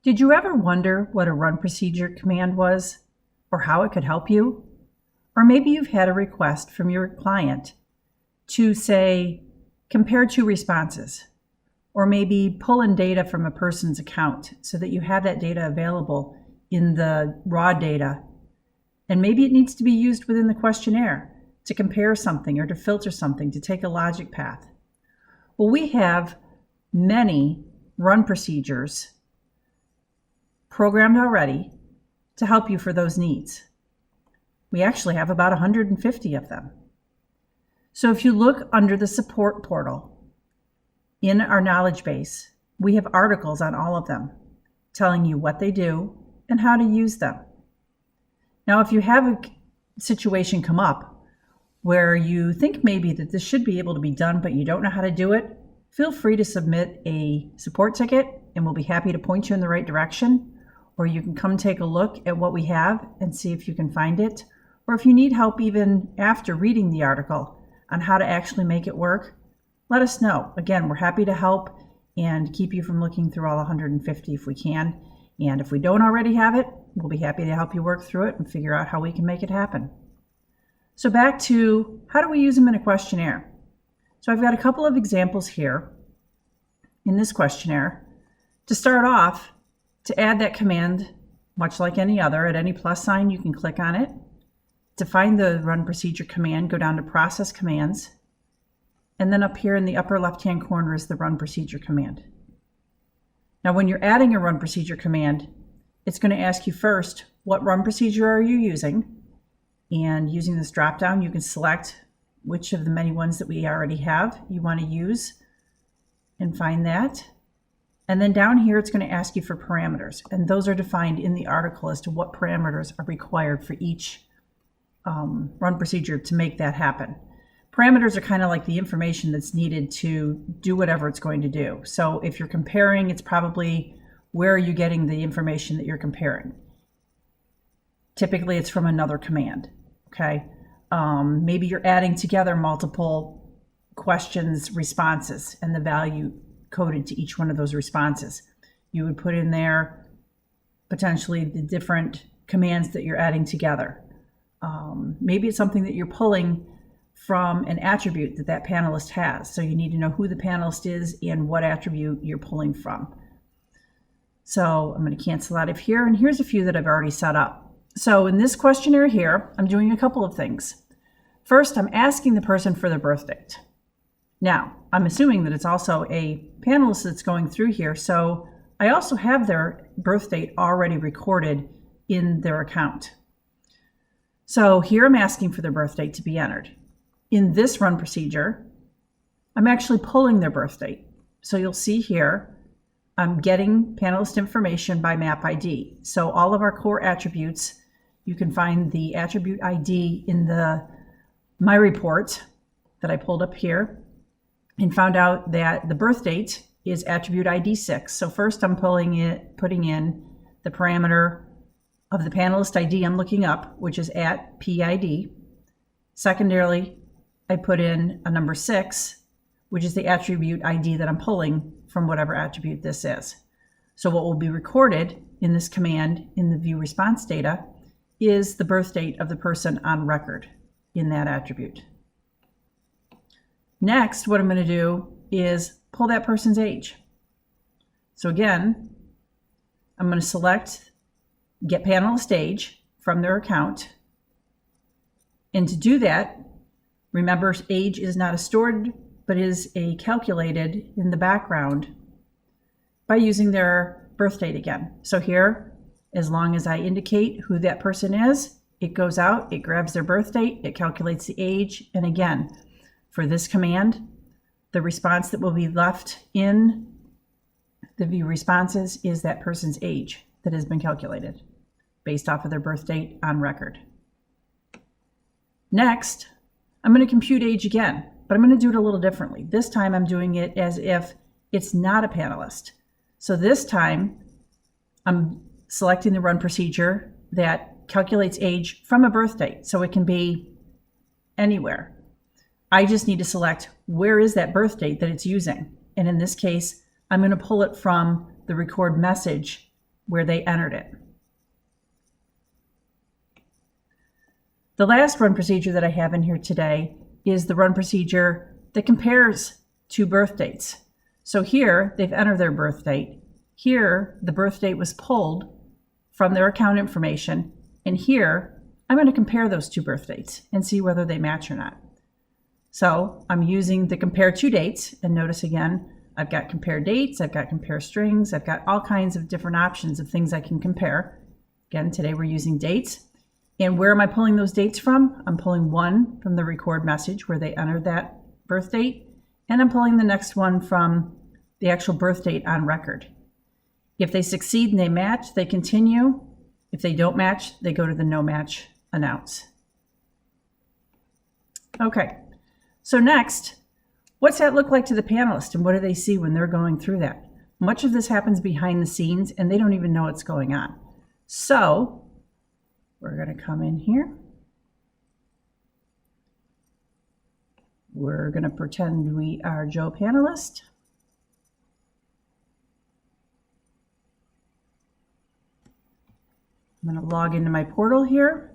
Did you ever wonder what a run procedure command was or how it could help you? Or maybe you've had a request from your client to say, compare two responses, or maybe pull in data from a person's account so that you have that data available in the raw data. And maybe it needs to be used within the questionnaire to compare something or to filter something, to take a logic path. Well, we have many run procedures programmed already to help you for those needs. We actually have about 150 of them. So if you look under the support portal in our knowledge base, we have articles on all of them telling you what they do and how to use them. Now, if you have a situation come up where you think maybe that this should be able to be done, but you don't know how to do it, feel free to submit a support ticket and we'll be happy to point you in the right direction. Or you can come take a look at what we have and see if you can find it. Or if you need help even after reading the article on how to actually make it work, let us know. Again, we're happy to help and keep you from looking through all 150 if we can. And if we don't already have it, we'll be happy to help you work through it and figure out how we can make it happen. So back to how do we use them in a questionnaire? So I've got a couple of examples here in this questionnaire. To start off, to add that command, much like any other, at any plus sign, you can click on it. To find the run procedure command, go down to process commands. And then up here in the upper left-hand corner is the run procedure command. Now, when you're adding a run procedure command, it's going to ask you first, what run procedure are you using? And using this drop-down, you can select which of the many ones that we already have you want to use and find that. And then down here, it's going to ask you for parameters. And those are defined in the article as to what parameters are required for each run procedure to make that happen. Parameters are kind of like the information that's needed to do whatever it's going to do. So if you're comparing, it's probably where are you getting the information that you're comparing? Typically, it's from another command, okay? Maybe you're adding together multiple questions, responses, and the value coded to each one of those responses. You would put in there potentially the different commands that you're adding together. Maybe it's something that you're pulling from an attribute that that panelist has. So you need to know who the panelist is and what attribute you're pulling from. So I'm going to cancel out of here. And here's a few that I've already set up. So in this questionnaire here, I'm doing a couple of things. First, I'm asking the person for their birth date. Now, I'm assuming that it's also a panelist that's going through here, so I also have their birth date already recorded in their account. So here I'm asking for their birth date to be entered. In this run procedure, I'm actually pulling their birth date. So you'll see here, I'm getting panelist information by map ID. So all of our core attributes, you can find the attribute ID in the My Report that I pulled up here, and found out that the birth date is attribute ID 6. So first I'm putting in the parameter of the panelist ID I'm looking up, which is at PID. Secondarily, I put in a number 6, which is the attribute ID that I'm pulling from whatever attribute this is. So what will be recorded in this command in the view response data is the birth date of the person on record in that attribute. Next, what I'm going to do is pull that person's age. So again, I'm going to select Get Panelist Age from their account. And to do that, remember, age is not a stored, but is a calculated in the background by using their birth date again. So here, as long as I indicate who that person is, it goes out, it grabs their birth date, it calculates the age, and again, for this command, the response that will be left in the view responses is that person's age that has been calculated based off of their birth date on record. Next, I'm going to compute age again, but I'm going to do it a little differently. This time I'm doing it as if it's not a panelist. So this time I'm selecting the run procedure that calculates age from a birth date. So it can be anywhere. I just need to select where is that birth date that it's using. And in this case, I'm going to pull it from the record message where they entered it. The last run procedure that I have in here today is the run procedure that compares two birth dates. So here they've entered their birth date. Here the birth date was pulled from their account information. And here I'm going to compare those two birth dates and see whether they match or not. So I'm using the compare two dates, and notice again, I've got compare dates, I've got compare strings, I've got all kinds of different options of things I can compare. Again, today we're using dates. And where am I pulling those dates from? I'm pulling one from the record message where they entered that birth date, and I'm pulling the next one from the actual birth date on record. If they succeed and they match, they continue. If they don't match, they go to the no match announce. Okay, so next, what's that look like to the panelist, and what do they see when they're going through that? Much of this happens behind the scenes and they don't even know what's going on. So we're going to come in here. We're going to pretend we are Joe panelist. I'm going to log into my portal here.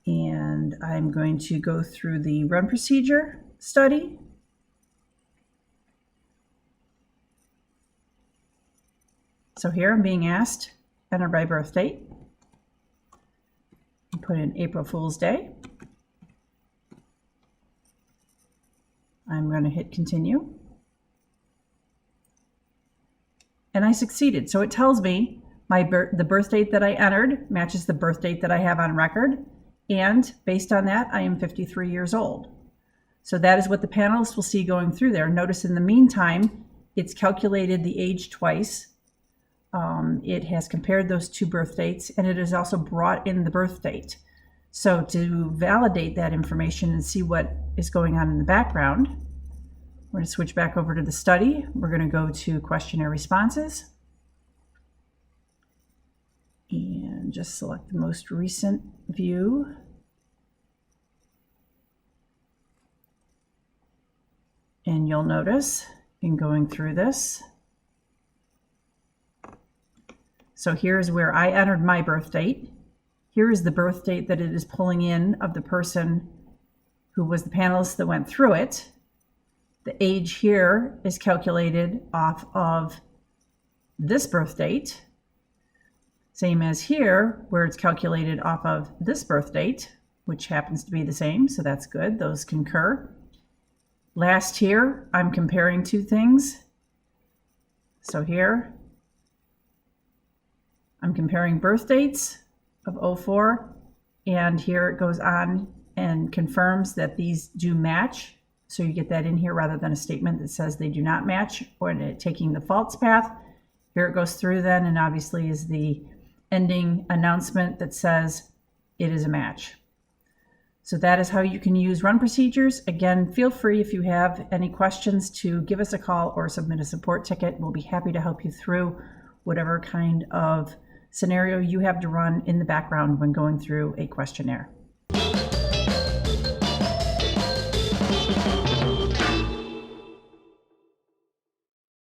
And I'm going to go through the run procedure study. So here I'm being asked, enter my birth date. I put in April Fool's Day. I'm going to hit continue. And I succeeded. So it tells me the birth date that I entered matches the birth date that I have on record. And based on that, I am 53 years old. So that is what the panelists will see going through there. Notice in the meantime, it's calculated the age twice. It has compared those two birth dates, and it has also brought in the birth date. So to validate that information and see what is going on in the background, we're going to switch back over to the study. We're going to go to questionnaire responses and just select the most recent view. And you'll notice in going through this, so here's where I entered my birth date. Here is the birth date that it is pulling in of the person who was the panelist that went through it. The age here is calculated off of this birth date. Same as here, where it's calculated off of this birth date, which happens to be the same, so that's good. Those concur. Last here, I'm comparing two things. So here, I'm comparing birth dates of 04, and here it goes on and confirms that these do match. So you get that in here rather than a statement that says they do not match or taking the false path. Here it goes through then, and obviously is the ending announcement that says it is a match. So that is how you can use run procedures. Again, feel free if you have any questions to give us a call or submit a support ticket. We'll be happy to help you through whatever kind of scenario you have to run in the background when going through a questionnaire.